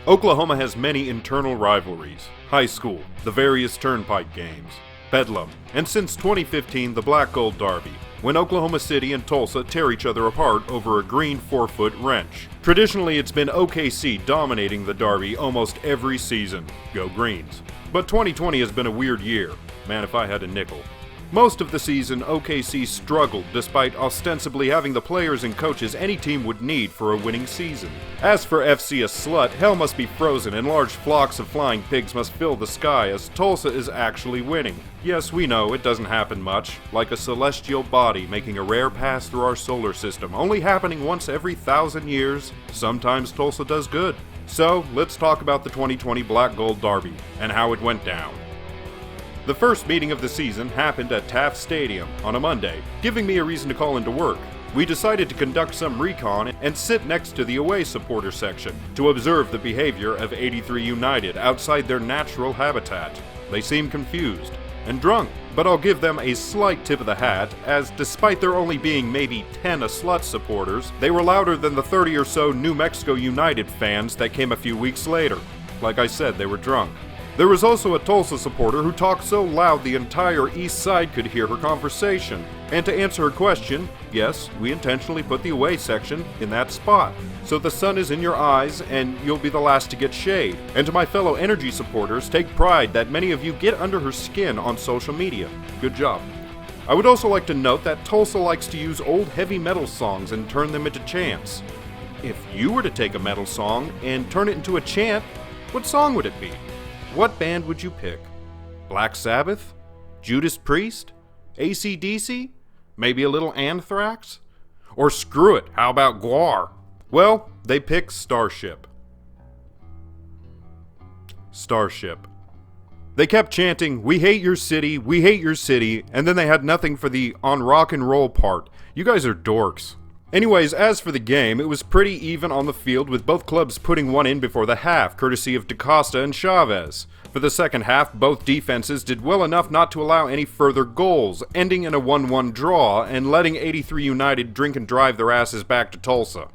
Oklahoma has many internal rivalries: high school, the various turnpike games, Bedlam, and since 2015 the Black Gold Derby, when Oklahoma City and Tulsa tear each other apart over a green 4-foot wrench. Traditionally, it's been OKC dominating the Derby almost every season. Go Greens. But 2020 has been a weird year. Man, if I had a nickel. Most of the season, OKC struggled despite ostensibly having the players and coaches any team would need for a winning season. As for FC a slut, hell must be frozen and large flocks of flying pigs must fill the sky as Tulsa is actually winning. Yes, we know, it doesn't happen much, like a celestial body making a rare pass through our solar system, only happening once every 1,000 years. Sometimes Tulsa does good. So, let's talk about the 2020 Black Gold Derby and how it went down. The first meeting of the season happened at Taft Stadium on a Monday, giving me a reason to call into work. We decided to conduct some recon and sit next to the away supporter section to observe the behavior of 83 United outside their natural habitat. They seemed confused and drunk, but I'll give them a slight tip of the hat, as despite there only being maybe 10 a slut supporters, they were louder than the 30 or so New Mexico United fans that came a few weeks later. Like I said, they were drunk. There was also a Tulsa supporter who talked so loud the entire east side could hear her conversation. And to answer her question, yes, we intentionally put the away section in that spot, so the sun is in your eyes and you'll be the last to get shade. And to my fellow energy supporters, take pride that many of you get under her skin on social media. Good job. I would also like to note that Tulsa likes to use old heavy metal songs and turn them into chants. If you were to take a metal song and turn it into a chant, what song would it be? What band would you pick? Black Sabbath? Judas Priest? AC/DC? Maybe a little Anthrax? Or screw it, how about Gwar? Well, they picked Starship. Starship. They kept chanting, "We hate your city, we hate your city," and then they had nothing for the "on rock and roll" part. You guys are dorks. Anyways, as for the game, it was pretty even on the field with both clubs putting one in before the half, courtesy of DaCosta and Chavez. For the second half, both defenses did well enough not to allow any further goals, ending in a 1-1 draw and letting 83 United drink and drive their asses back to Tulsa.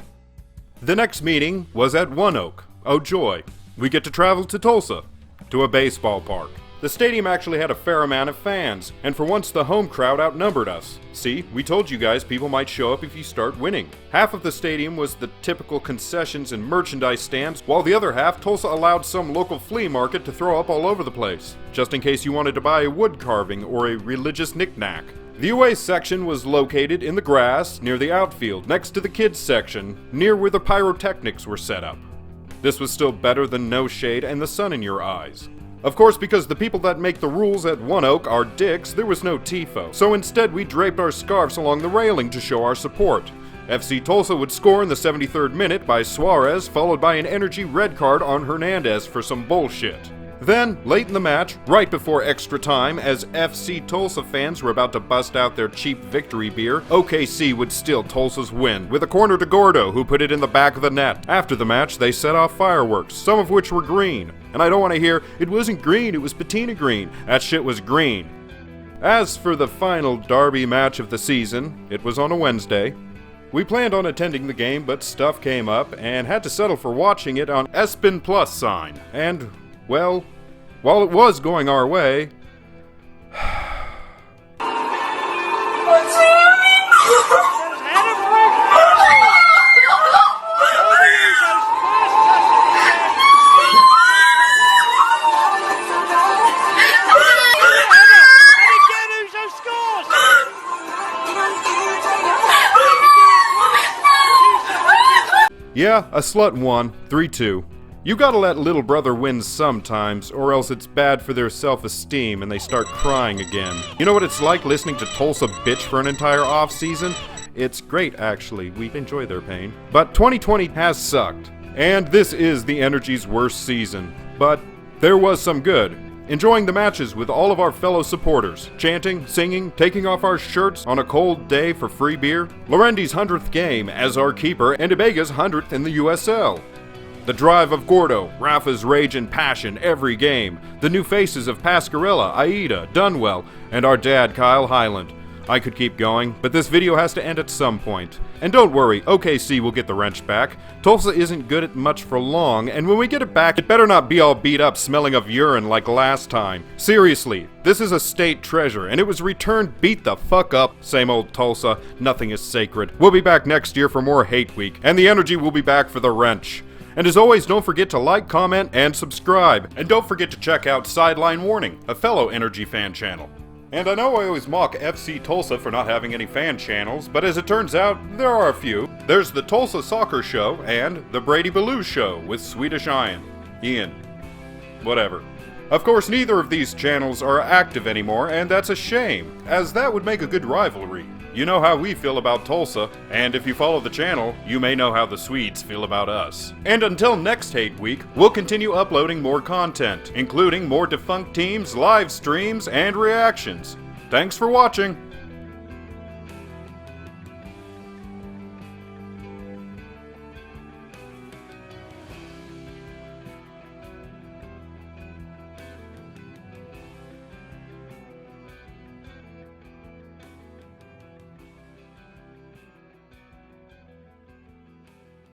The next meeting was at One Oak. Oh joy, we get to travel to Tulsa, to a baseball park. The stadium actually had a fair amount of fans, and for once the home crowd outnumbered us. See, we told you guys people might show up if you start winning. Half of the stadium was the typical concessions and merchandise stands, while the other half Tulsa allowed some local flea market to throw up all over the place, just in case you wanted to buy a wood carving or a religious knick-knack. The away section was located in the grass near the outfield, next to the kids section, near where the pyrotechnics were set up. This was still better than no shade and the sun in your eyes. Of course, because the people that make the rules at One Oak are dicks, there was no tifo, so instead we draped our scarves along the railing to show our support. FC Tulsa would score in the 73rd minute by Suarez, followed by an energy red card on Hernandez for some bullshit. Then, late in the match, right before extra time, as FC Tulsa fans were about to bust out their cheap victory beer, OKC would steal Tulsa's win, with a corner to Gordo, who put it in the back of the net. After the match, they set off fireworks, some of which were green. And I don't want to hear, "It wasn't green, it was patina green." That shit was green. As for the final derby match of the season, it was on a Wednesday. We planned on attending the game, but stuff came up, and had to settle for watching it on ESPN Plus sign. And, well, while it was going our way, yeah, a slut won, 3-2. You gotta let little brother win sometimes, or else it's bad for their self-esteem and they start crying again. You know what it's like listening to Tulsa bitch for an entire off-season? It's great, actually. We enjoy their pain. But 2020 has sucked, and this is the Energy's worst season. But there was some good. Enjoying the matches with all of our fellow supporters, chanting, singing, taking off our shirts on a cold day for free beer, Lorendi's 100th game as our keeper, and Ibega's 100th in the USL. The drive of Gordo, Rafa's rage and passion every game, the new faces of Pascarella, Aida, Dunwell, and our dad Kyle Highland. I could keep going, but this video has to end at some point. And don't worry, OKC will get the wrench back. Tulsa isn't good at much for long, and when we get it back, it better not be all beat up smelling of urine like last time. Seriously, this is a state treasure, and it was returned beat the fuck up. Same old Tulsa, nothing is sacred. We'll be back next year for more Hate Week, and the energy will be back for the wrench. And as always, don't forget to like, comment, and subscribe. And don't forget to check out Sideline Warning, a fellow Energy fan channel. And I know I always mock FC Tulsa for not having any fan channels, but as it turns out, there are a few. There's the Tulsa Soccer Show and the Brady Baloo Show with Swedish Ian. Whatever. Of course, neither of these channels are active anymore, and that's a shame, as that would make a good rivalry. You know how we feel about Tulsa, and if you follow the channel, you may know how the Swedes feel about us. And until next Hate Week, we'll continue uploading more content, including more defunct teams, live streams, and reactions. Thanks for watching!